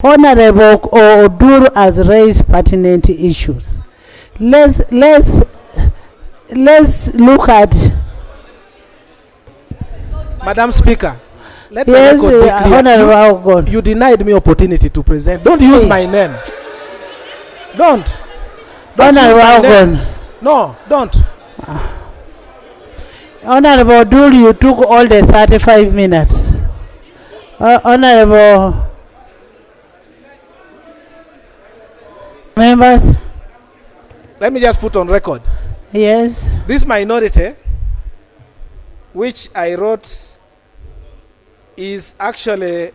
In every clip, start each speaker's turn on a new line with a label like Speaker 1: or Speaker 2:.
Speaker 1: Honorable Odur has raised pertinent issues. Let's look at.
Speaker 2: Madam Speaker, let
Speaker 1: Yes,
Speaker 2: the record be clear.
Speaker 1: Honorable.
Speaker 2: You denied me opportunity to present. Don't use my name. Don't use my name. No, don't.
Speaker 1: Honorable Odur, you took all the 35 minutes. Honorable members.
Speaker 2: Let me just put on record.
Speaker 1: Yes.
Speaker 2: This minority, which I wrote, is actually.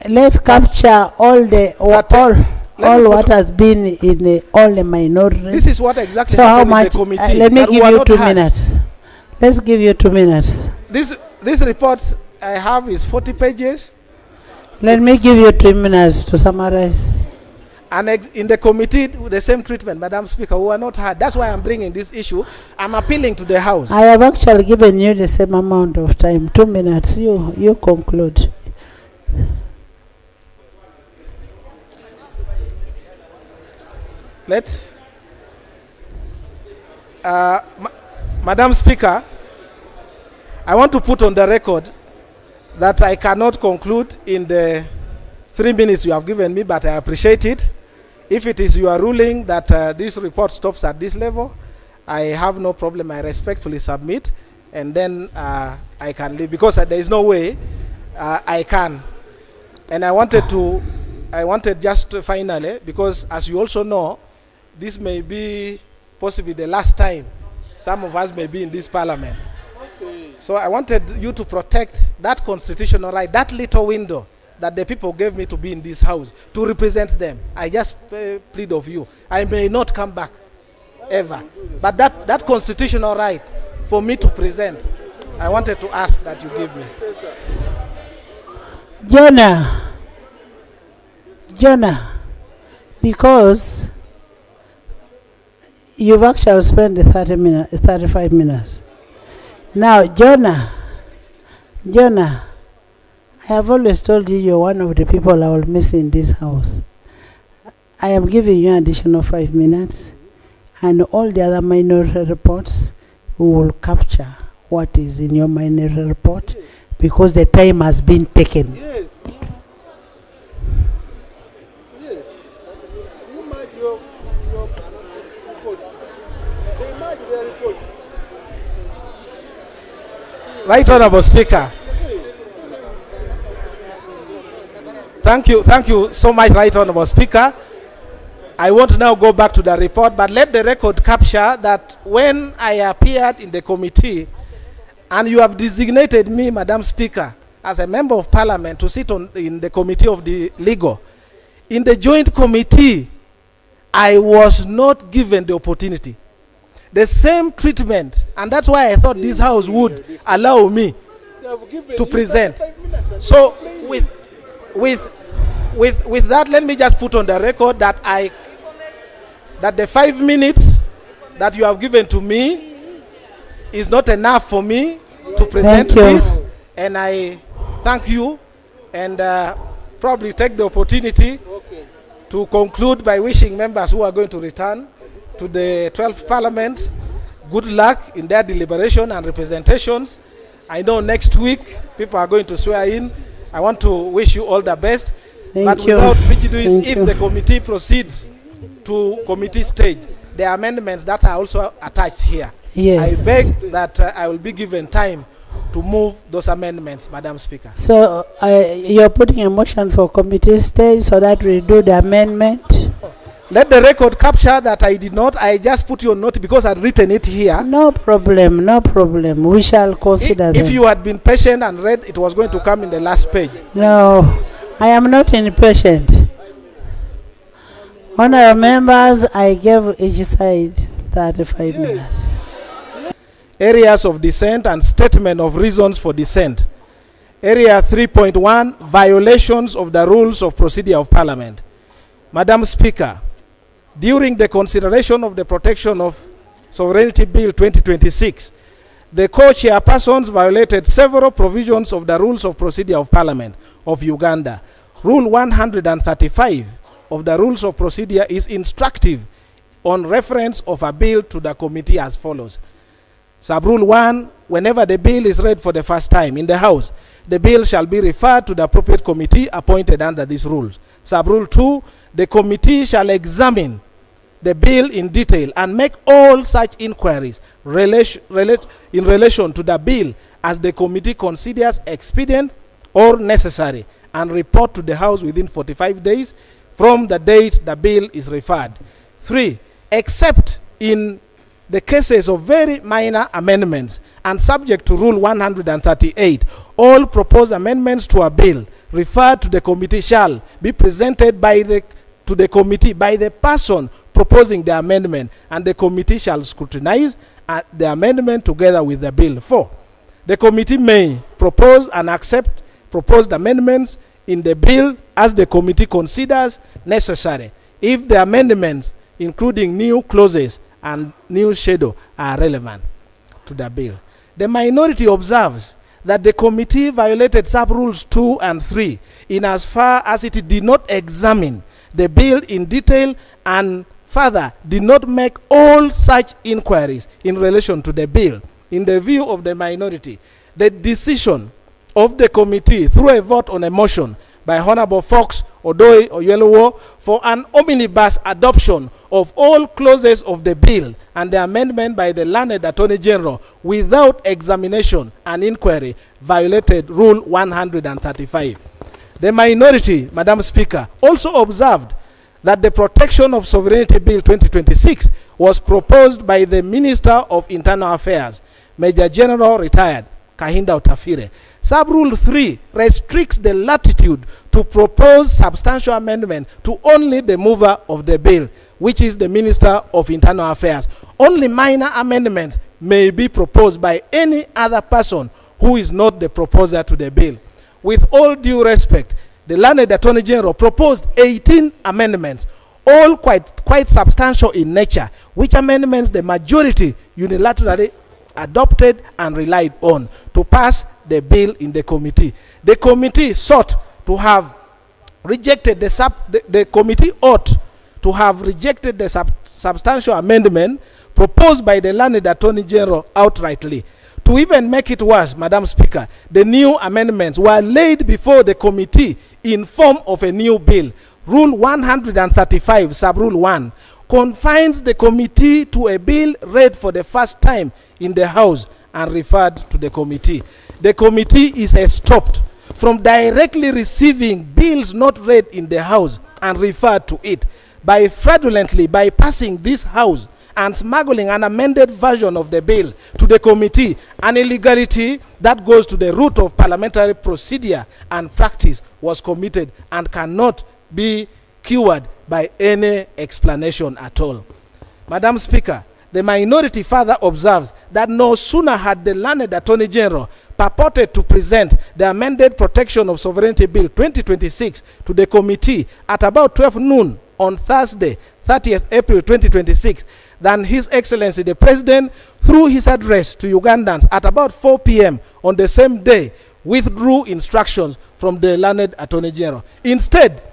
Speaker 1: Let's capture all what has been in all the minorities.
Speaker 2: This is what exactly
Speaker 1: so how
Speaker 2: happened
Speaker 1: much?
Speaker 2: in the committee.
Speaker 1: Let me
Speaker 2: that
Speaker 1: give
Speaker 2: we
Speaker 1: you
Speaker 2: are
Speaker 1: 2
Speaker 2: not
Speaker 1: minutes. Let's give you 2 minutes.
Speaker 2: This report I have is 40 pages.
Speaker 1: Let me give you 3 minutes to summarize.
Speaker 2: And in the committee, the same treatment, Madam Speaker, who are not heard. That's why I'm bringing this issue. I'm appealing to the House.
Speaker 1: I have actually given you the same amount of time, 2 minutes. You conclude.
Speaker 2: Madam Speaker, I want to put on the record that I cannot conclude in the 3 minutes you have given me, but I appreciate it. If it is your ruling that this report stops at this level, I have no problem. I respectfully submit, and then I can leave, because there is no way I can. And I wanted just to finally, because as you also know, this may be possibly the last time some of us may be in this parliament. Okay. So I wanted you to protect that constitutional right, that little window that the people gave me to be in this house, to represent them. I just plead of you. I may not come back ever, but that constitutional right for me to present, I wanted to ask that you give me.
Speaker 1: Jonah, because you've actually spent the 35 minutes. Now, Jonah, I have always told you you're one of the people I will miss in this house. I am giving you an additional 5 minutes, and all the other minority reports, we will capture what is in your minority report, because the time has been taken.
Speaker 3: Yes. Yes. You mark your reports. They mark their reports.
Speaker 2: Right Honorable Speaker. Thank you so much, Right Honorable Speaker. I won't now go back to the report, but let the record capture that when I appeared in the committee, and you have designated me, Madam Speaker, as a member of Parliament to sit in the committee of the legal. In the joint committee, I was not given the opportunity. The same treatment, and that's why I thought this House would allow me to present. So with that, let me just put on the record that that the 5 minutes that you have given to me is not enough for me to present this, and I thank you, and probably take the opportunity to conclude by wishing members who are going to return to the 12th Parliament good luck in their deliberation and representations. I know next week people are going to swear in. I want to wish you all the best. But without prejudice, if the committee proceeds to committee stage, the amendments that are also attached here, I beg that I will be given time to move those amendments, Madam Speaker.
Speaker 1: So you're putting a motion for committee stage so that we do the amendment?
Speaker 2: Let the record capture that I did not. I just put your note because I'd written it here.
Speaker 1: No problem. We shall consider that.
Speaker 2: If you had been patient and read, it was going to come in the last page.
Speaker 1: No, I am not impatient. Honourable members, I gave each side 35 minutes.
Speaker 2: Areas of dissent and statement of reasons for dissent. Area 3.1, violations of the rules of procedure of Parliament. Madam Speaker, during the consideration of the Protection of Sovereignty Bill 2026, the co-chairpersons violated several provisions of the Rules of Procedure of Parliament of Uganda, Rule 135 of the Rules of Procedure is instructive on reference of a bill to the committee as follows. Sub-Rule 1, whenever the bill is read for the first time in the House, the bill shall be referred to the appropriate committee appointed under these rules. Sub-Rule 2, the committee shall examine the bill in detail and make all such inquiries in relation to the bill as the committee considers expedient or necessary, and report to the House within 45 days from the date the bill is referred. 3, except in the cases of very minor amendments and subject to Rule 138, all proposed amendments to a bill referred to the committee shall be presented to the committee by the person proposing the amendment, and the committee shall scrutinize the amendment together with the bill. 4, the committee may propose and accept proposed amendments in the bill as the committee considers necessary, if the amendments, including new clauses and new schedule, are relevant to the bill. The minority observes that the committee violated sub-rules 2 and 3 in as far as it did not examine the bill in detail and further did not make all such inquiries in relation to the bill. In the view of the minority, the decision of the committee through a vote on a motion by Honorable Fox Odoi Oyelowo for an omnibus adoption of all clauses of the bill and the amendment by the learned Attorney General without examination and inquiry violated Rule 135. The minority, Madam Speaker, also observed that the Protection of Sovereignty Bill 2026 was proposed by the Minister of Internal Affairs, Major General Retired Kahinda Otafire. Sub-Rule 3 restricts the latitude to propose substantial amendment to only the mover of the bill, which is the Minister of Internal Affairs. Only minor amendments may be proposed by any other person who is not the proposer to the bill. With all due respect, the learned Attorney General proposed 18 amendments, all quite substantial in nature, which amendments the majority unilaterally adopted and relied on to pass the bill in the committee. The committee sought to have rejected the committee ought to have rejected the substantial amendment proposed by the learned Attorney General outrightly. To even make it worse, Madam Speaker, the new amendments were laid before the committee in form of a new bill. Rule 135, Sub-Rule 1, confines the committee to a bill read for the first time in the House and referred to the committee. The committee is stopped from directly receiving bills not read in the House and referred to it by fraudulently bypassing this House and smuggling an amended version of the bill to the committee, an illegality that goes to the root of parliamentary procedure and practice was committed and cannot be cured by any explanation at all. Madam Speaker, the minority further observes that no sooner had the learned Attorney General purported to present the amended Protection of Sovereignty Bill 2026 to the committee at about 12 noon on Thursday, 30th April 2026, than His Excellency the President, through his address to Ugandans at about 4 p.m. on the same day, withdrew instructions from the learned Attorney General. Instead,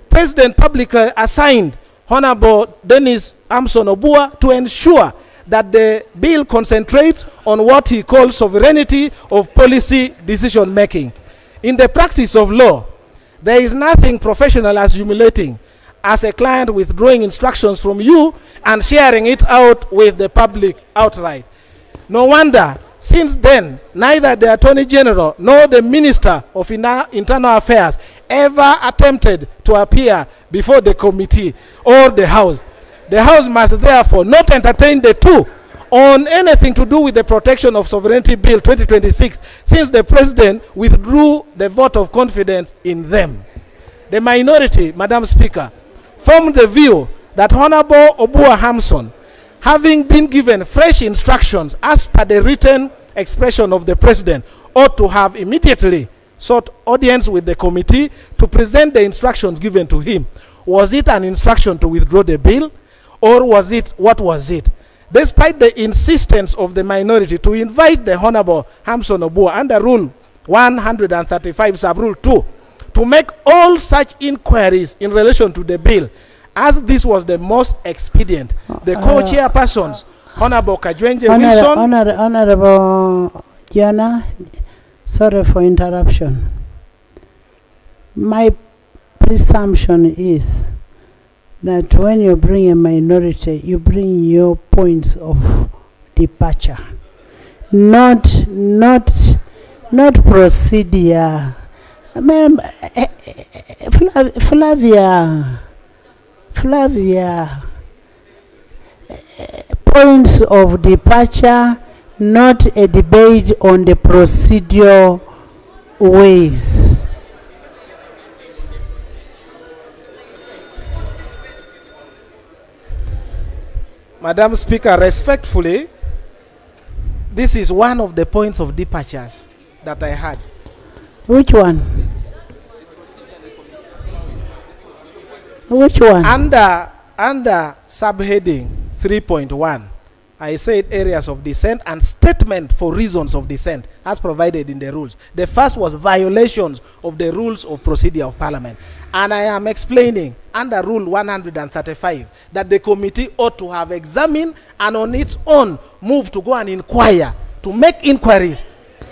Speaker 2: President publicly assigned Honorable Dennis Amson Obua to ensure that the bill concentrates on what he calls sovereignty of policy decision making. In the practice of law, there is nothing professional as humiliating as a client withdrawing instructions from you and sharing it out with the public outright. No wonder, since then, neither the Attorney General nor the Minister of Internal Affairs ever attempted to appear before the committee or the House. The House must therefore not entertain the two on anything to do with the Protection of Sovereignty Bill 2026, since the President withdrew the vote of confidence in them. The minority, Madam Speaker, formed the view that Honorable Obua Hamson, having been given fresh instructions as per the written expression of the President, ought to have immediately sought audience with the committee to present the instructions given to him. Was it an instruction to withdraw the bill, or what was it? Despite the insistence of the minority to invite the Honorable Hamson Obua under Rule 135 Sub-Rule 2 to make all such inquiries in relation to the bill, as this was the most expedient. The co-chairpersons, Honorable Kajwenje Wilson.
Speaker 1: Honorable Jana, sorry for interruption. My presumption is that when you bring a minority, you bring your points of departure, not procedure. Flavia, points of departure, not a debate on the procedural ways.
Speaker 2: Madam Speaker, respectfully, this is one of the points of departure that I had.
Speaker 1: Which one? Which one?
Speaker 2: Under subheading 3.1, I said areas of dissent and statement for reasons of dissent as provided in the rules. The first was violations of the rules of procedure of Parliament. And I am explaining under Rule 135 that the committee ought to have examined and on its own move to go and inquire, to make inquiries.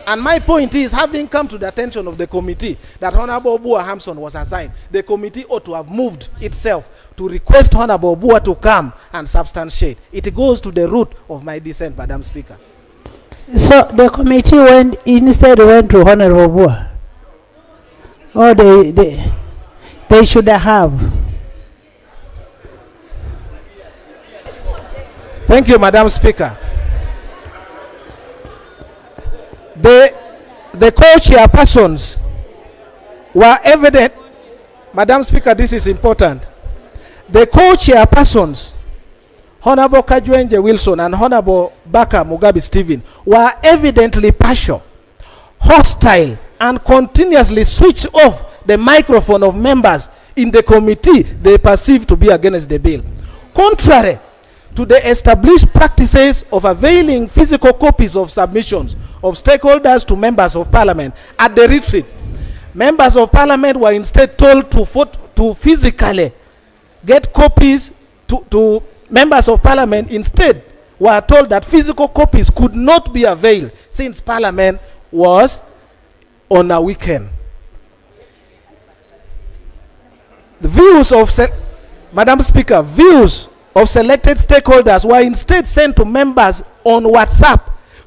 Speaker 2: And my point is, having come to the attention of the committee that Honorable Obua Hampson was assigned, the committee ought to have moved itself to request Honorable Obua to come and substantiate. It goes to the root of my dissent, Madam Speaker.
Speaker 1: So the committee went to Honorable Obua? Or they should have?
Speaker 2: Thank you, Madam Speaker. The co-chairpersons were evident. Madam Speaker, this is important. The co-chairpersons, Honorable Kajwenje Wilson and Honorable Baka Mugabe Stephen, were evidently partial, hostile, and continuously switched off the microphone of members in the committee they perceived to be against the bill. Contrary to the established practices of availing physical copies of submissions of stakeholders to members of Parliament at the retreat, members of Parliament were instead told to physically get copies to members of Parliament. Instead were told that physical copies could not be availed since Parliament was on a weekend. The views of Madam Speaker, views of selected stakeholders were instead sent to members on WhatsApp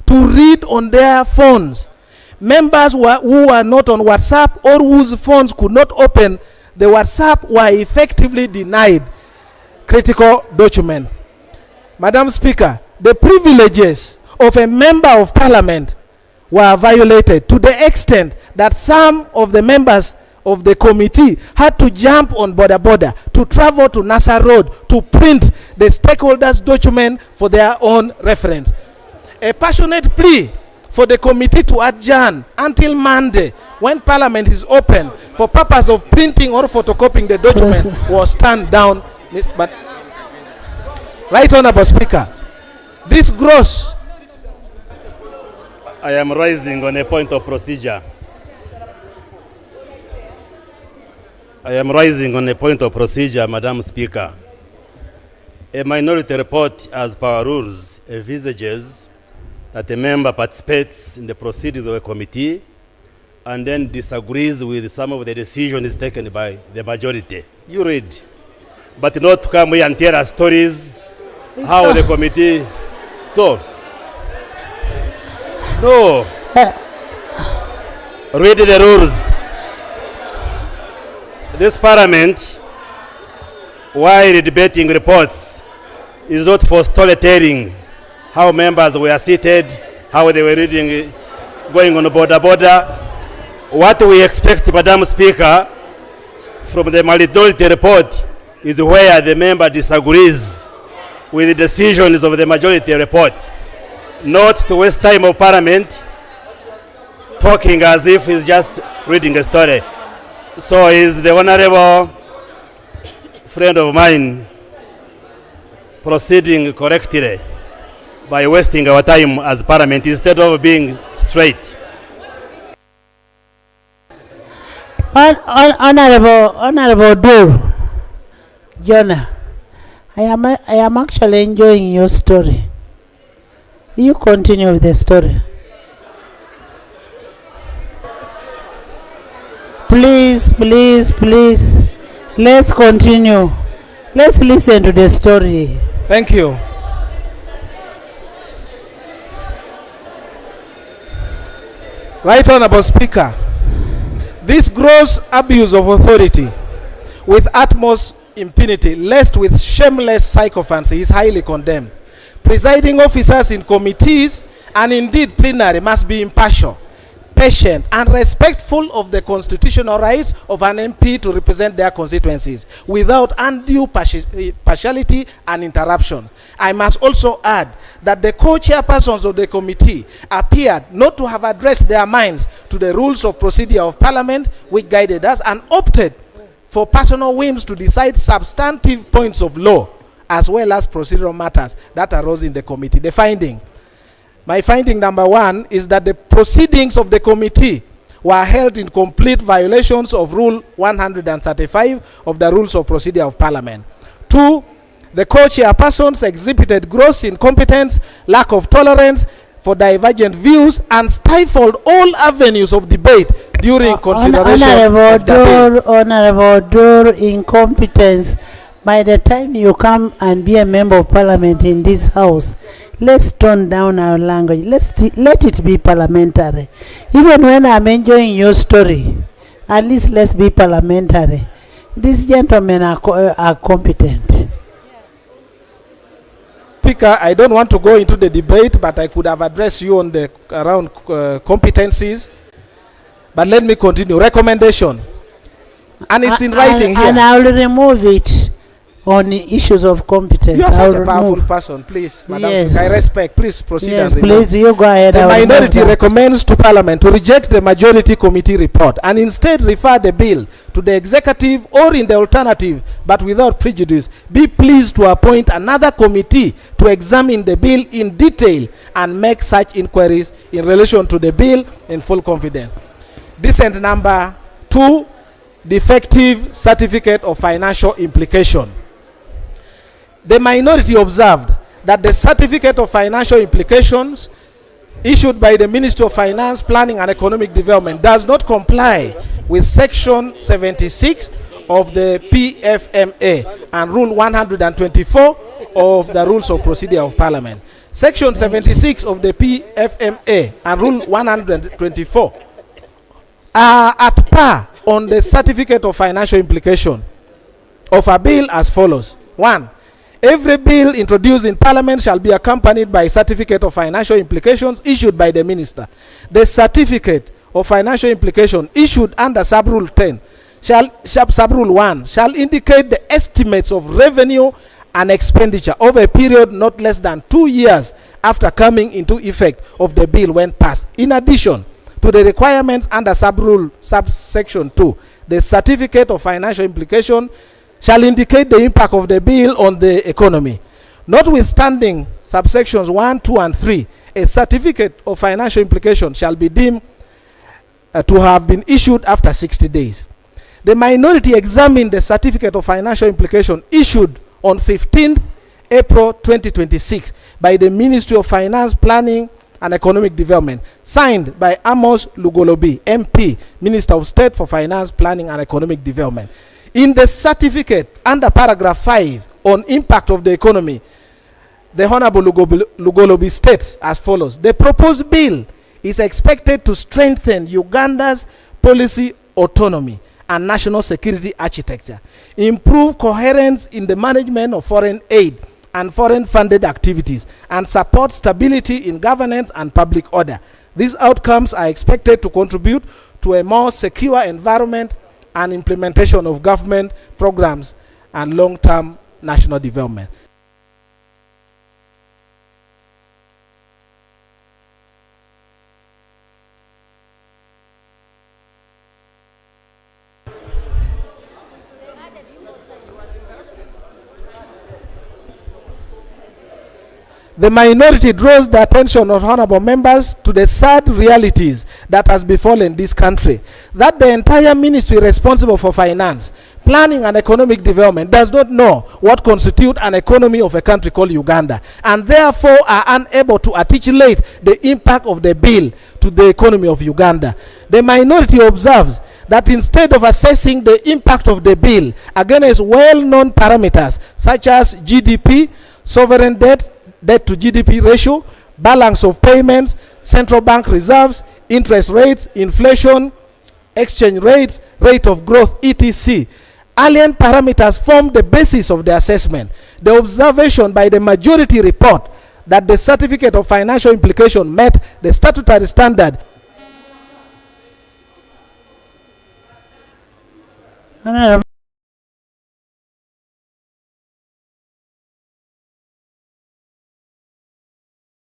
Speaker 2: to read on their phones. Members who were not on WhatsApp or whose phones could not open the WhatsApp were effectively denied critical document. Madam Speaker, the privileges of a member of Parliament were violated to the extent that some of the members of the committee had to jump on border to travel to Nassau Road to print the stakeholders' document for their own reference. A passionate plea for the committee to adjourn until Monday, when Parliament is open, for purpose of printing or photocopying the document was turned down. But Right Honourable Speaker, this gross.
Speaker 4: I am rising on a point of procedure. I am rising on a point of procedure, Madam Speaker. A minority report, as per our rules, envisages that a member participates in the proceedings of a committee and then disagrees with some of the decisions taken by the majority. You read. But not to come here and tell us stories, how the committee... So, no. Read the rules. This Parliament, while debating reports, is not for storytelling, how members were seated, how they were reading, going on border. What we expect, Madam Speaker, from the minority report is where the member disagrees with the decisions of the majority report, not to waste time of Parliament talking as if he's just reading a story. So is the honorable friend of mine proceeding correctly by wasting our time as Parliament instead of being straight?
Speaker 1: Honorable Dur, Jonah, I am actually enjoying your story. You continue with the story. Please, please, please. Let's continue. Let's listen to the story.
Speaker 2: Thank you. Right Honorable Speaker, this gross abuse of authority with utmost impunity, laced with shameless sycophancy, is highly condemned. Presiding officers in committees and indeed plenary must be impartial, patient, and respectful of the constitutional rights of an MP to represent their constituencies without undue partiality and interruption. I must also add that the co-chairpersons of the committee appeared not to have addressed their minds to the rules of procedure of Parliament which guided us, and opted for personal whims to decide substantive points of law as well as procedural matters that arose in the committee. My finding number one is that the proceedings of the committee were held in complete violations of Rule 135 of the Rules of Procedure of Parliament. 2. The co-chairpersons exhibited gross incompetence, lack of tolerance for divergent views, and stifled all avenues of debate during consideration of the bill.
Speaker 1: Honorable Dur, incompetence. By the time you come and be a member of Parliament in this house, let's tone down our language. Let it be parliamentary. Even when I'm enjoying your story, at least let's be parliamentary. These gentlemen are competent.
Speaker 2: Speaker, I don't want to go into the debate, but I could have addressed you on the around competencies. But let me continue. Recommendation, and it's in writing here.
Speaker 1: And I will remove it on the issues of competence.
Speaker 2: You are such a powerful person, please, Madam.
Speaker 1: Yes.
Speaker 2: I respect. Please proceed.
Speaker 1: Yes,
Speaker 2: and
Speaker 1: please, you go ahead.
Speaker 2: The minority recommends to Parliament to reject the majority committee report and instead refer the bill to the executive, or in the alternative, but without prejudice, be pleased to appoint another committee to examine the bill in detail and make such inquiries in relation to the bill in full confidence. Dissent number 2, defective certificate of financial implication. The minority observed that the certificate of financial implications issued by the Ministry of Finance, Planning and Economic Development does not comply with Section 76 of the PFMA and Rule 124 of the Rules of Procedure of Parliament. Section 76 of the PFMA and Rule 124 are at par on the certificate of financial implication of a bill as follows. 1. Every bill introduced in Parliament shall be accompanied by a certificate of financial implications issued by the Minister. The certificate of financial implication issued under Sub-Rule 10 Sub-Rule 1 shall indicate the estimates of revenue and expenditure over a period not less than 2 years after coming into effect of the bill when passed. In addition to the requirements under Sub-Rule Subsection 2, the certificate of financial implication shall indicate the impact of the bill on the economy. Notwithstanding subsections 1, 2, and 3, a certificate of financial implication shall be deemed to have been issued after 60 days. The minority examined the certificate of financial implication issued on 15th April 2026 by the Ministry of Finance, Planning and Economic Development, signed by Amos Lugolobi, MP, Minister of State for Finance, Planning and Economic Development. In the certificate, under paragraph 5 on impact of the economy, the Honorable Lugolobi states as follows: the proposed bill is expected to strengthen Uganda's policy autonomy and national security architecture, improve coherence in the management of foreign aid and foreign funded activities, and support stability in governance and public order. These outcomes are expected to contribute to a more secure environment and implementation of government programs and long-term national development. The minority draws the attention of honorable members to the sad realities that has befallen this country, that the entire ministry responsible for finance, planning and economic development does not know what constitutes an economy of a country called Uganda, and therefore are unable to articulate the impact of the bill to the economy of Uganda. The minority observes that instead of assessing the impact of the bill against well-known parameters such as GDP, sovereign debt, debt to GDP ratio, balance of payments, central bank reserves, interest rates, inflation, exchange rates, rate of growth, etc. Alien parameters form the basis of the assessment. The observation by the majority report that the certificate of financial implication met the statutory standard.
Speaker 1: Honorable